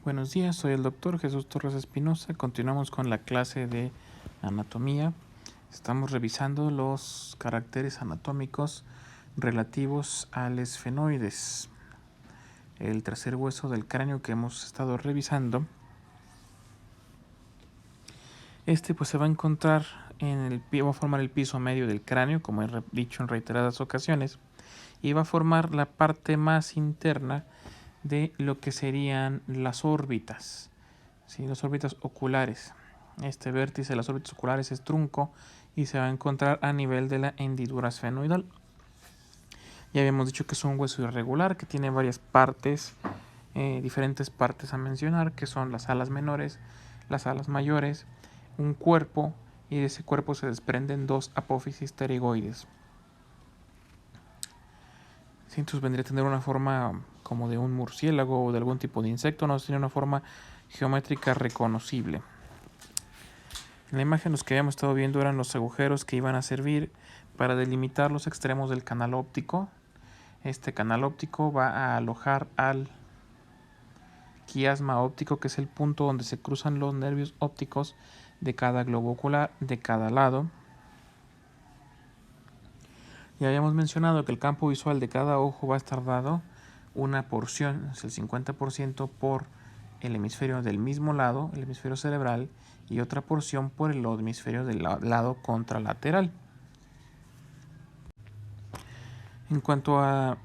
Buenos días, soy el doctor Jesús Torres Espinosa. Continuamos con la clase de anatomía. Estamos revisando los caracteres anatómicos relativos al esfenoides, el tercer hueso del cráneo que hemos estado revisando. Pues se va a encontrar va a formar el piso medio del cráneo, como he dicho en reiteradas ocasiones, y va a formar la parte más interna de lo que serían las órbitas, ¿sí? Las órbitas oculares. Este vértice de las órbitas oculares es trunco y se va a encontrar a nivel de la hendidura esfenoidal. Ya habíamos dicho que es un hueso irregular que tiene varias partes, diferentes partes a mencionar, que son las alas menores, las alas mayores, un cuerpo, y de ese cuerpo se desprenden dos apófisis pterigoides. ¿Sí? Entonces vendría a tener una forma como de un murciélago o de algún tipo de insecto, no tiene una forma geométrica reconocible. En la imagen los que habíamos estado viendo eran los agujeros que iban a servir para delimitar los extremos del canal óptico. Este canal óptico va a alojar al quiasma óptico, que es el punto donde se cruzan los nervios ópticos de cada globo ocular de cada lado. Ya habíamos mencionado que el campo visual de cada ojo va a estar dado una porción, es el 50% por el hemisferio del mismo lado, el hemisferio cerebral, y otra porción por el hemisferio del lado contralateral. En cuanto a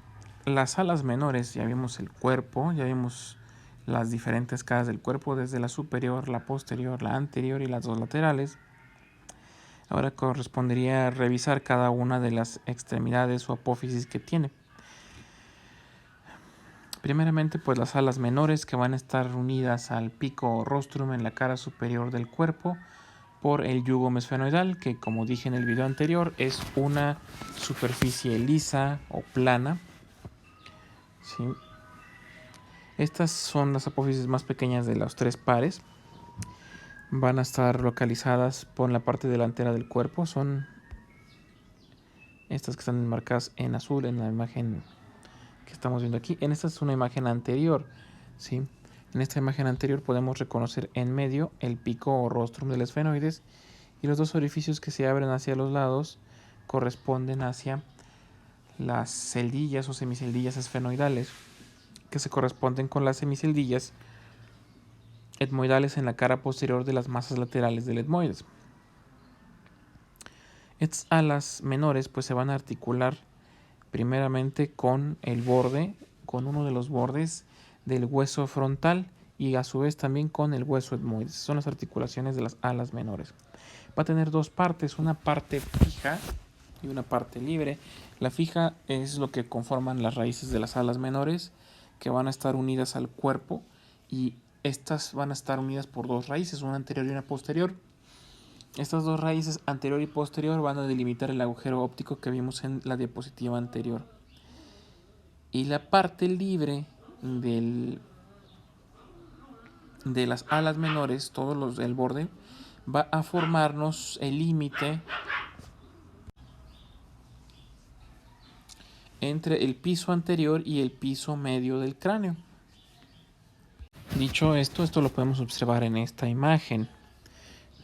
las alas menores, ya vimos el cuerpo, ya vimos las diferentes caras del cuerpo, desde la superior, la posterior, la anterior y las dos laterales. Ahora correspondería revisar cada una de las extremidades o apófisis que tiene. Primeramente, pues las alas menores, que van a estar unidas al pico o rostrum en la cara superior del cuerpo por el yugo esfenoidal, que como dije en el video anterior es una superficie lisa o plana. ¿Sí? Estas son las apófisis más pequeñas de los tres pares. Van a estar localizadas por la parte delantera del cuerpo. Son estas que están marcadas en azul en la imagen que estamos viendo aquí. Esta es una imagen anterior, ¿sí? En esta imagen anterior podemos reconocer en medio el pico o rostrum del esfenoides, y los dos orificios que se abren hacia los lados corresponden hacia las celdillas o semiceldillas esfenoidales, que se corresponden con las semiceldillas etmoidales en la cara posterior de las masas laterales del etmoides. Estas alas menores pues se van a articular primeramente con el borde, con uno de los bordes del hueso frontal, y a su vez también con el hueso etmoides. Son las articulaciones de las alas menores. Va a tener dos partes, una parte fija y una parte libre. La fija es lo que conforman las raíces de las alas menores, que van a estar unidas al cuerpo, y estas van a estar unidas por dos raíces, una anterior y una posterior. Estas dos raíces, anterior y posterior, van a delimitar el agujero óptico que vimos en la diapositiva anterior. Y la parte libre de las alas menores, todos los del borde, va a formarnos el límite entre el piso anterior y el piso medio del cráneo. Dicho esto lo podemos observar en esta imagen.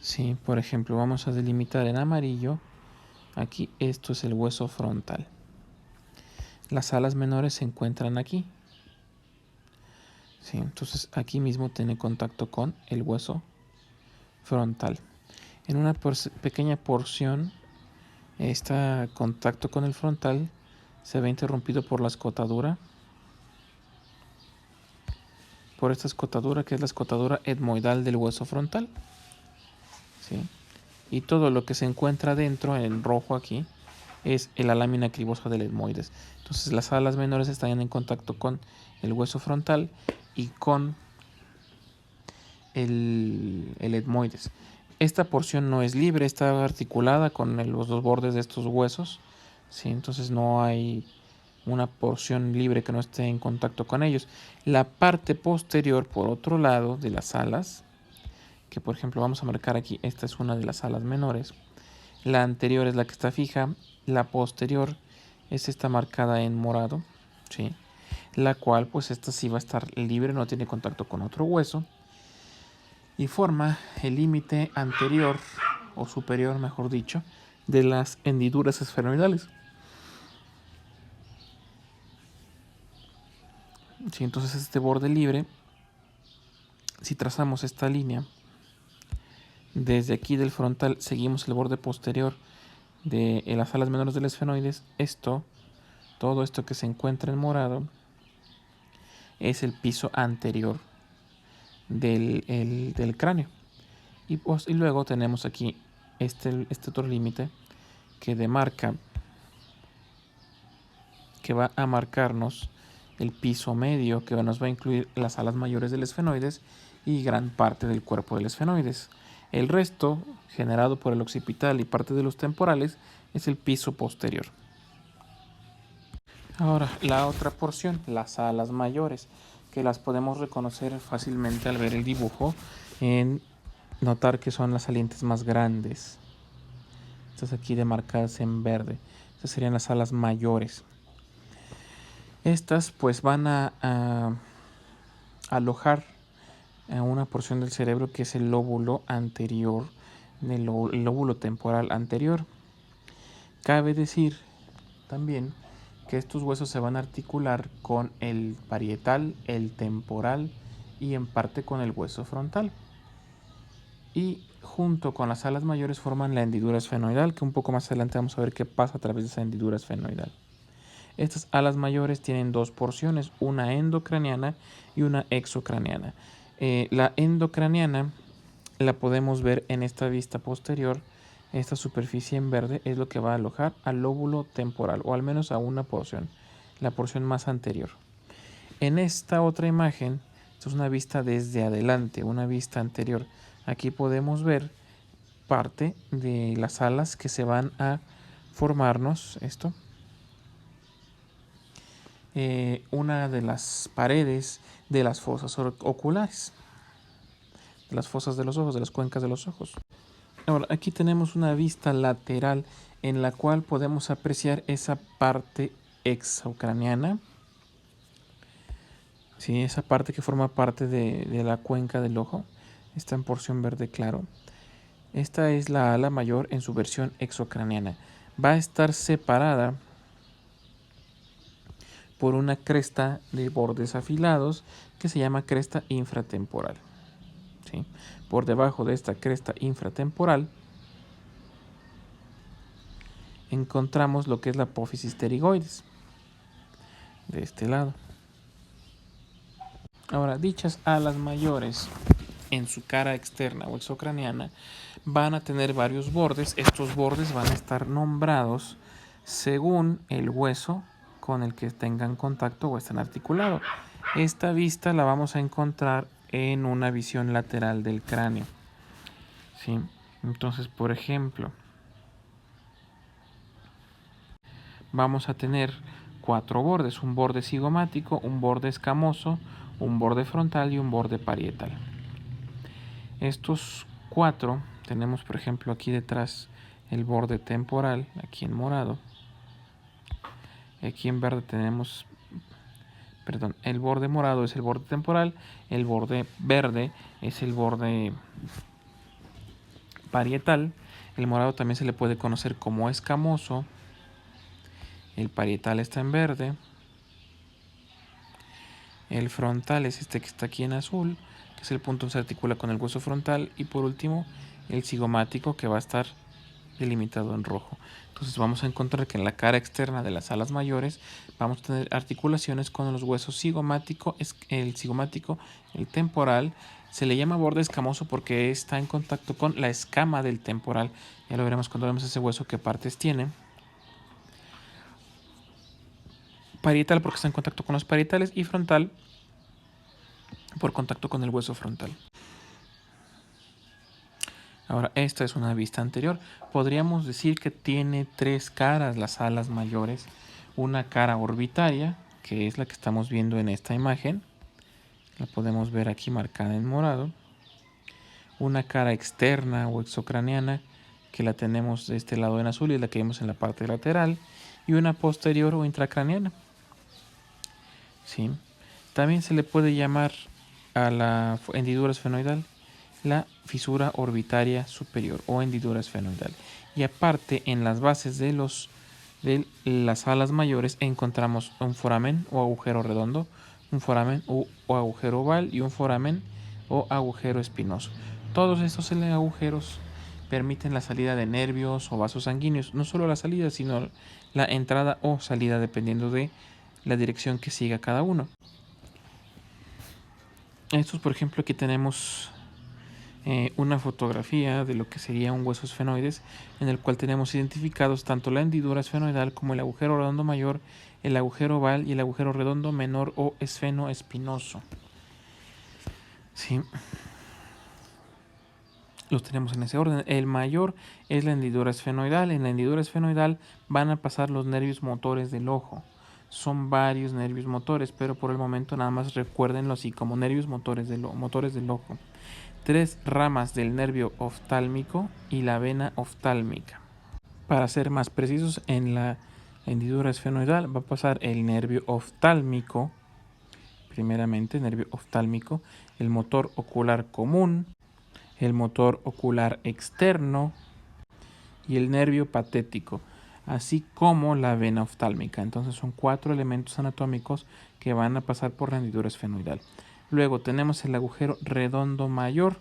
Sí, por ejemplo, vamos a delimitar en amarillo. Aquí esto es el hueso frontal. Las alas menores se encuentran aquí. Sí, entonces aquí mismo tiene contacto con el hueso frontal. En una pequeña porción, este contacto con el frontal se ve interrumpido por la escotadura. Por esta escotadura, que es la escotadura etmoidal del hueso frontal. ¿Sí? Y todo lo que se encuentra dentro, en rojo aquí, es la lámina cribosa del etmoides. Entonces las alas menores están en contacto con el hueso frontal y con el etmoides. Esta porción no es libre, está articulada con los dos bordes de estos huesos, ¿sí? Entonces no hay una porción libre que no esté en contacto con ellos. La parte posterior, por otro lado, de las alas, que por ejemplo vamos a marcar aquí, esta es una de las alas menores. La anterior es la que está fija, la posterior es esta marcada en morado, ¿sí? la cual pues esta sí va a estar libre, no tiene contacto con otro hueso y forma el límite anterior o superior, mejor dicho, de las hendiduras esfenoidales. Sí, entonces este borde libre, si trazamos esta línea desde aquí del frontal, seguimos el borde posterior de las alas menores del esfenoides, todo esto que se encuentra en morado es el piso anterior del cráneo. Y luego tenemos aquí este otro límite que que va a marcarnos el piso medio, que nos va a incluir las alas mayores del esfenoides y gran parte del cuerpo del esfenoides. El resto, generado por el occipital y parte de los temporales, es el piso posterior. Ahora, la otra porción, las alas mayores, que las podemos reconocer fácilmente al ver el dibujo, en notar que son las salientes más grandes. Estas aquí demarcadas en verde. Estas serían las alas mayores. Estas pues van a alojar a una porción del cerebro que es el lóbulo anterior, el lóbulo temporal anterior. Cabe decir también que estos huesos se van a articular con el parietal, el temporal y en parte con el hueso frontal. Y junto con las alas mayores forman la hendidura esfenoidal, que un poco más adelante vamos a ver qué pasa a través de esa hendidura esfenoidal. Estas alas mayores tienen dos porciones, una endocraniana y una exocraniana. La endocraniana la podemos ver en esta vista posterior. Esta superficie en verde es lo que va a alojar al lóbulo temporal, o al menos a una porción, la porción más anterior. En esta otra imagen, esto es una vista desde adelante, una vista anterior. Aquí podemos ver parte de las alas que se van a formarnos, una de las paredes de las fosas oculares, de las fosas de los ojos, de las cuencas de los ojos. Ahora, aquí tenemos una vista lateral en la cual podemos apreciar esa parte exocraniana, ¿sí? Esa parte que forma parte de la cuenca del ojo, está en porción verde claro. Esta es la ala mayor en su versión exocraniana. Va a estar separada por una cresta de bordes afilados que se llama cresta infratemporal. ¿Sí? Por debajo de esta cresta infratemporal encontramos lo que es la apófisis pterigoides, de este lado. Ahora, dichas alas mayores en su cara externa o exocraniana van a tener varios bordes. Estos bordes van a estar nombrados según el hueso con el que tengan contacto o estén articulados. Esta vista la vamos a encontrar en una visión lateral del cráneo, ¿sí? Entonces, por ejemplo, vamos a tener 4 bordes: un borde cigomático, un borde escamoso, un borde frontal y un borde parietal. Estos 4 tenemos, por ejemplo, aquí detrás el borde temporal, aquí en morado. Aquí en verde tenemos, el borde morado es el borde temporal, el borde verde es el borde parietal. El morado también se le puede conocer como escamoso. El parietal está en verde. El frontal es este que está aquí en azul, que es el punto donde se articula con el hueso frontal. Y por último, el cigomático, que va a estar delimitado en rojo. Entonces vamos a encontrar que en la cara externa de las alas mayores vamos a tener articulaciones con los huesos cigomático, el temporal. Se le llama borde escamoso porque está en contacto con la escama del temporal. Ya lo veremos cuando vemos ese hueso qué partes tiene. Parietal porque está en contacto con los parietales, y frontal por contacto con el hueso frontal. Ahora, esta es una vista anterior. Podríamos decir que tiene 3 caras las alas mayores. Una cara orbitaria, que es la que estamos viendo en esta imagen. La podemos ver aquí marcada en morado. Una cara externa o exocraniana, que la tenemos de este lado en azul y es la que vemos en la parte lateral. Y una posterior o intracraniana. ¿sí? También se le puede llamar a la hendidura esfenoidal la fisura orbitaria superior o hendidura esfenoidal. Y aparte, en las bases de las alas mayores encontramos un foramen o agujero redondo, un foramen o agujero oval y un foramen o agujero espinoso. Todos estos agujeros permiten la salida de nervios o vasos sanguíneos, no solo la salida, sino la entrada o salida dependiendo de la dirección que siga cada uno. Estos, por ejemplo, aquí tenemos una fotografía de lo que sería un hueso esfenoides, en el cual tenemos identificados tanto la hendidura esfenoidal como el agujero redondo mayor, el agujero oval y el agujero redondo menor o esfenoespinoso. ¿Sí? Los tenemos en ese orden. El mayor es la hendidura esfenoidal. En la hendidura esfenoidal van a pasar los nervios motores del ojo. Son varios nervios motores, pero por el momento nada más recuérdenlo así como nervios motores del ojo. 3 ramas del nervio oftálmico y la vena oftálmica. Para ser más precisos, en la hendidura esfenoidal va a pasar el nervio oftálmico, primeramente nervio oftálmico, el motor ocular común, el motor ocular externo y el nervio patético, así como la vena oftálmica. Entonces son 4 elementos anatómicos que van a pasar por la hendidura esfenoidal. Luego tenemos el agujero redondo mayor,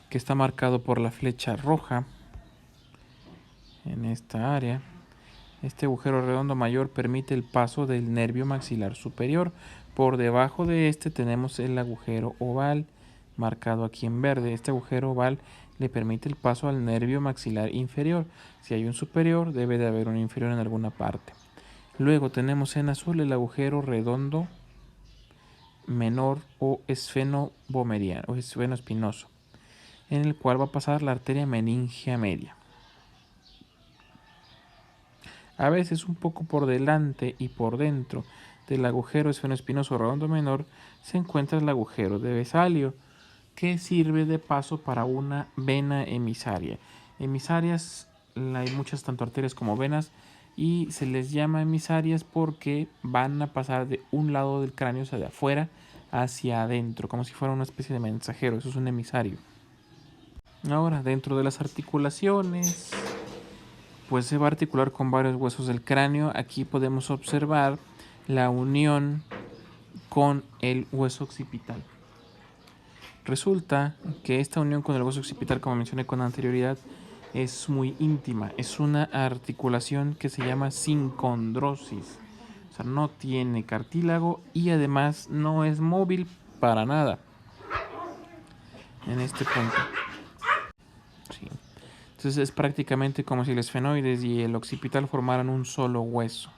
que está marcado por la flecha roja en esta área. Este agujero redondo mayor permite el paso del nervio maxilar superior. Por debajo de este tenemos el agujero oval, marcado aquí en verde. Este agujero oval le permite el paso al nervio maxilar inferior. Si hay un superior, debe de haber un inferior en alguna parte. Luego tenemos en azul el agujero redondo menor o esfenovomeriano o esfenoespinoso, en el cual va a pasar la arteria meningea media. A veces un poco por delante y por dentro del agujero esfenoespinoso redondo menor se encuentra el agujero de Vesalio, que sirve de paso para una vena emisaria. Emisarias, hay muchas tanto arterias como venas, y se les llama emisarias porque van a pasar de un lado del cráneo, o sea, de afuera hacia adentro, como si fuera una especie de mensajero. Eso es un emisario. Ahora, dentro de las articulaciones, pues se va a articular con varios huesos del cráneo. Aquí podemos observar la unión con el hueso occipital. Resulta que esta unión con el hueso occipital, como mencioné con anterioridad, es muy íntima. Es una articulación que se llama sincondrosis. O sea, no tiene cartílago y además no es móvil para nada. En este punto. Sí. Entonces es prácticamente como si el esfenoides y el occipital formaran un solo hueso.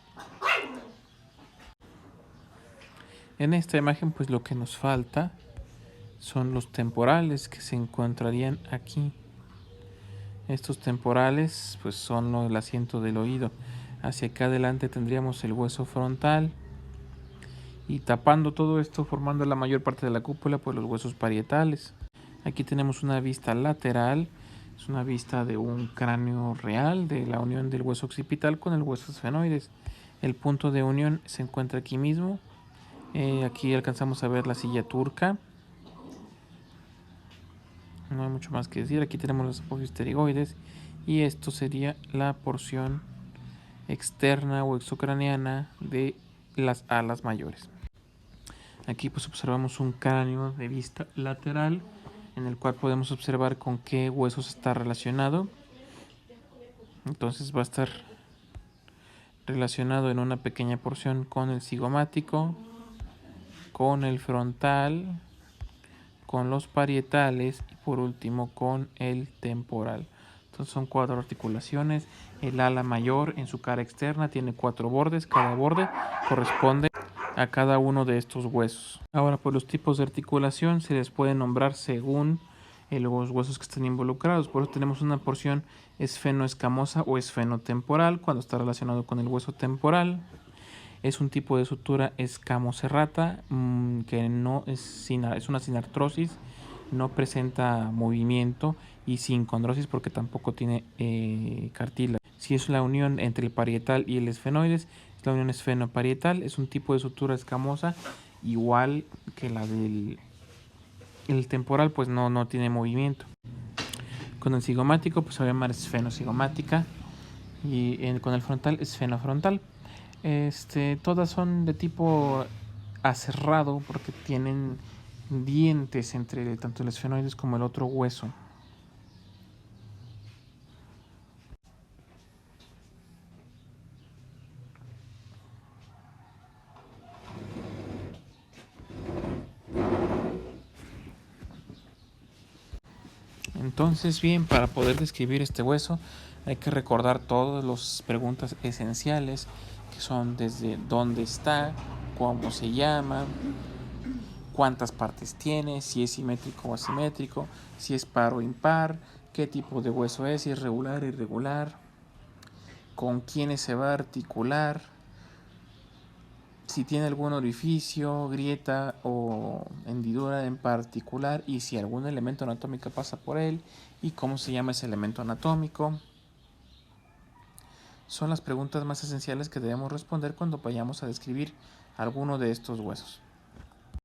En esta imagen, pues lo que nos falta son los temporales que se encontrarían aquí. Estos temporales pues son el asiento del oído. Hacia acá adelante tendríamos el hueso frontal y tapando todo esto, formando la mayor parte de la cúpula, pues los huesos parietales. Aquí tenemos una vista lateral, es una vista de un cráneo real, de la unión del hueso occipital con el hueso esfenoides. El punto de unión se encuentra aquí mismo. Aquí alcanzamos a ver la silla turca. No hay mucho más que decir. Aquí tenemos los apófisis pterigoides y esto sería la porción externa o exocraneana de las alas mayores. Aquí pues observamos un cráneo de vista lateral en el cual podemos observar con qué huesos está relacionado. Entonces va a estar relacionado en una pequeña porción con el cigomático, con el frontal, con los parietales y por último con el temporal. Entonces son 4 articulaciones. El ala mayor en su cara externa tiene 4 bordes. Cada borde corresponde a cada uno de estos huesos. Ahora, pues los tipos de articulación se les puede nombrar según los huesos que estén involucrados. Por eso tenemos una porción esfenoescamosa o esfenotemporal cuando está relacionado con el hueso temporal. Es un tipo de sutura escamoserrata que no es una sinartrosis, no presenta movimiento y sincondrosis porque tampoco tiene cartílago. Si es la unión entre el parietal y el esfenoides, La unión esfenoparietal es un tipo de sutura escamosa, igual que la del el temporal, pues no tiene movimiento. Con el cigomático pues se va a llamar esfenocigomática y con el frontal esfenofrontal. Todas son de tipo aserrado porque tienen dientes entre tanto el esfenoides como el otro hueso. Entonces, bien, para poder describir este hueso hay que recordar todas las preguntas esenciales, que son desde dónde está, cómo se llama, cuántas partes tiene, si es simétrico o asimétrico, si es par o impar, qué tipo de hueso es, si es regular o irregular, con quiénes se va a articular, si tiene algún orificio, grieta o hendidura en particular y si algún elemento anatómico pasa por él y cómo se llama ese elemento anatómico. Son las preguntas más esenciales que debemos responder cuando vayamos a describir alguno de estos huesos.